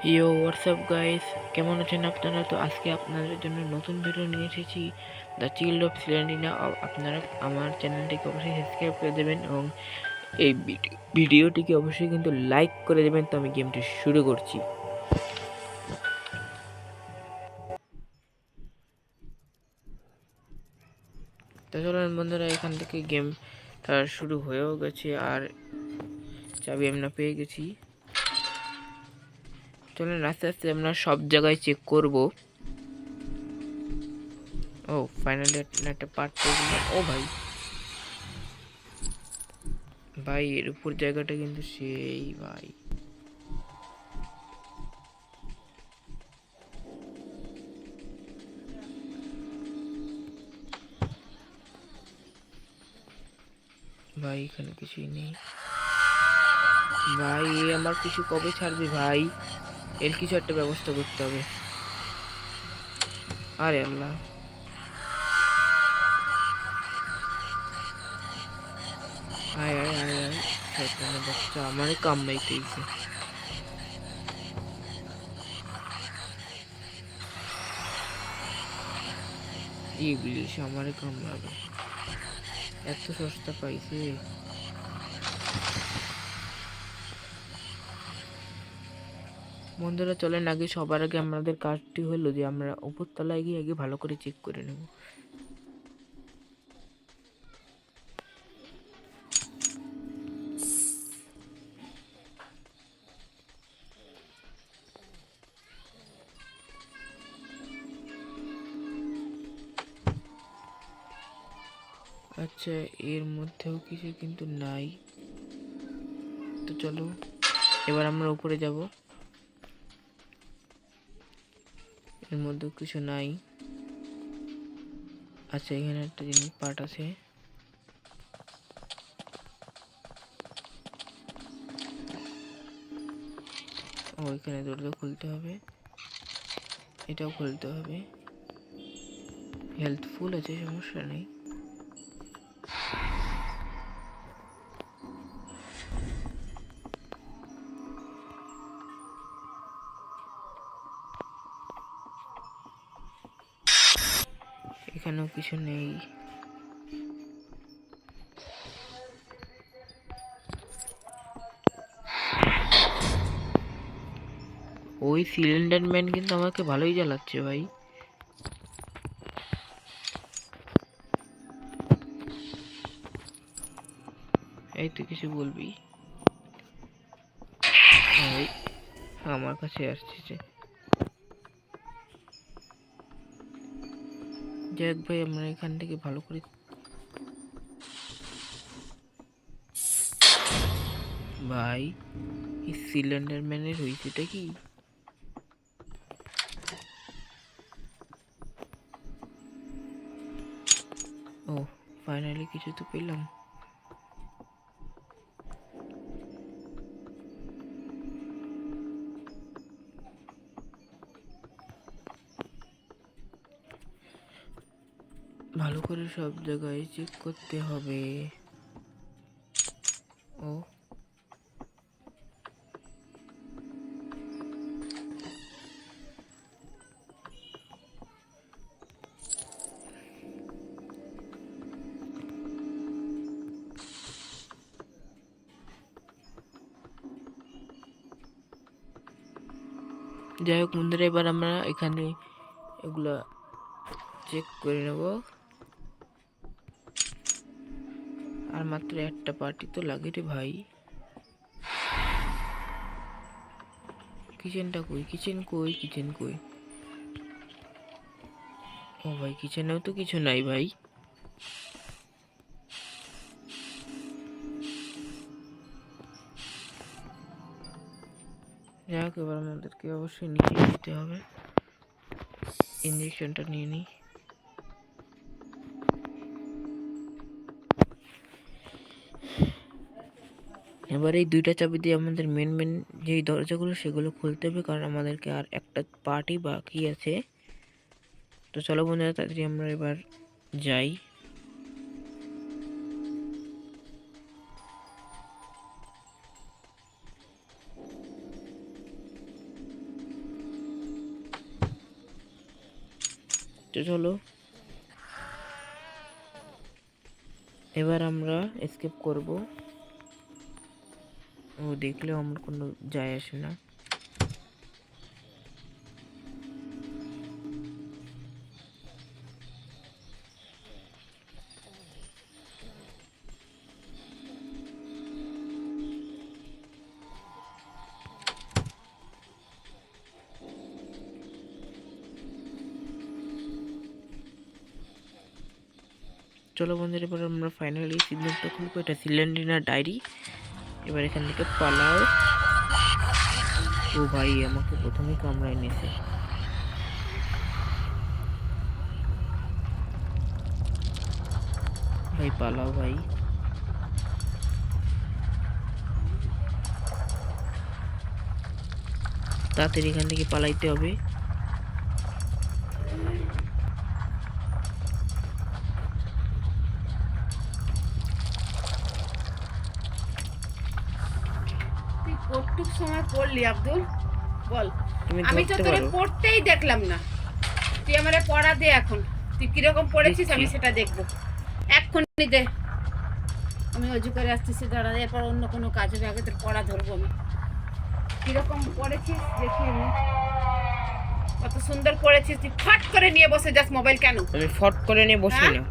ইয়ো WhatsApp guys, কেমন আছেন আপনারা? তো আজকে আপনাদের জন্য নতুন ভিডিও নিয়ে এসেছি, দ্য চিল্ড অফ সিলেন্ডিনা। আপনারা আমার চ্যানেলটিকে অবশ্যই সাবস্ক্রাইব করে দেবেন এবং এই ভিডিওটিকে অবশ্যই কিন্তু লাইক করে দেবেন। তো আমি গেমটি শুরু করছি। তো চলুন বন্ধুরা, এখান থেকে গেমটা শুরু হয়েও গেছে আর চাবি আমরা পেয়ে গেছি। চলুন আস্তে আস্তে আমরা সব জায়গায় চেক করব। ও ফাইনালি একটা পার্ট পেয়ে গেলাম। ও ভাই ভাই, এর উপর জায়গাটা কিন্তু সেই ভাই। ভাই এখানে কিছুই নেই ভাই। এ আমার কিছু কবে ছাড়বে ভাই? এর কিছু একটা ব্যবস্থা করতে হবে। আরে আল্লাহ, আয় আয় আয় আয়, শয়তানের বাচ্চা আমারে কামড়াইতেইছে। ইবলিশ আমারে কামড়াবে, এত সস্তা পাইছে। বন্ধুরা চলেন, আগে সবার আগে আমাদের কাজটি হলো যে আমরা উপরতলায় গিয়ে আগে ভালো করে চেক করে নেব। আচ্ছা, এর মধ্যেও কিছু কিন্তু নাই। তো চলো এবার আমরা উপরে যাব। এর মধ্যেও কিছু নাই। আচ্ছা, এখানে একটা জিনিস পার্ট আছে। ও, এখানে দরজা খুলতে হবে, এটাও খুলতে হবে। হেলথ ফুল আছে, সমস্যা নেই। এখানেও কিছু নেই। ওই সিলিন্ডার ম্যান কিন্তু আমাকে ভালোই জ্বালাচ্ছে ভাই। এই তুই কিছু বলবি? ভাই আমার কাছে আসছে যে, যাক ভাই, আমরা এখান থেকে ভালো করে। ভাই এই সিলিন্ডার ম্যানের হয়েছেটা কি? ও, ফাইনালি কিছু তো পেলাম। ভালো করে সব জায়গায় চেক করতে হবে। ও, যাই হোক বন্ধুরা, এবার আমরা এখানে এগুলা চেক করে নেব। আর মাত্র একটা পার্টি তো লাগে রে ভাই। কিচেনটা কই? কিচেন কই? কিচেন কই? ও ভাই, কিচেনেও তো কিছু নাই ভাই। যাই হোক, এবার আমাদেরকে অবশ্যই নিচে যেতে হবে। ইঞ্জেকশনটা নিয়ে নিই। এবার এই দুইটা চাবি দিয়ে আমাদের মেন মেন যেই দরজাগুলো সেগুলো খুলতে হবে, কারণ আমাদেরকে আর একটা পার্টি বাকি আছে। তো চলো বন্ধুরা, তাড়াতাড়ি আমরা এবার যাই। তো চলো এবার আমরা এসকেপ করব। ও দেখলেও আমার কোনো যায় আসে না। চলো বন্ধুরা, এবার আমরা ফাইনালি সিগন্যালটা খুলবো। এটা সিলেন্ডিনার ডায়েরি। এবার এখান থেকে পালাও। ও ভাই, আমাকে প্রথমেই কামড়ায় নিয়েছে। ভাই পালাও ভাই। তাড়াতাড়ি এখান থেকে পালাইতে হবে। তুই কতটুক সময় পড়লি আব্দুল বল? তুমি আমি তো ধরতে তোরে পারো। পড়তেই দেখলাম না। তুই আমারে পড়া দে এখন। তুই কিরকম পড়েছিস আমি দিচ্ছি। সেটা দেখবো। এক্ষুনি দে। আমি অজু করে আসতেছি, দাঁড়া, এরপর অন্য কোনো কাজ হবে, আগে তোর পড়া ধরবো আমি। কিরকম পড়েছিস দেখি আমি। কত সুন্দর পড়েছিস, তুই ফট করে নিয়ে বসে যাস মোবাইল কেন? আমি ফট করে নিয়ে বসি হ্যাঁ? না।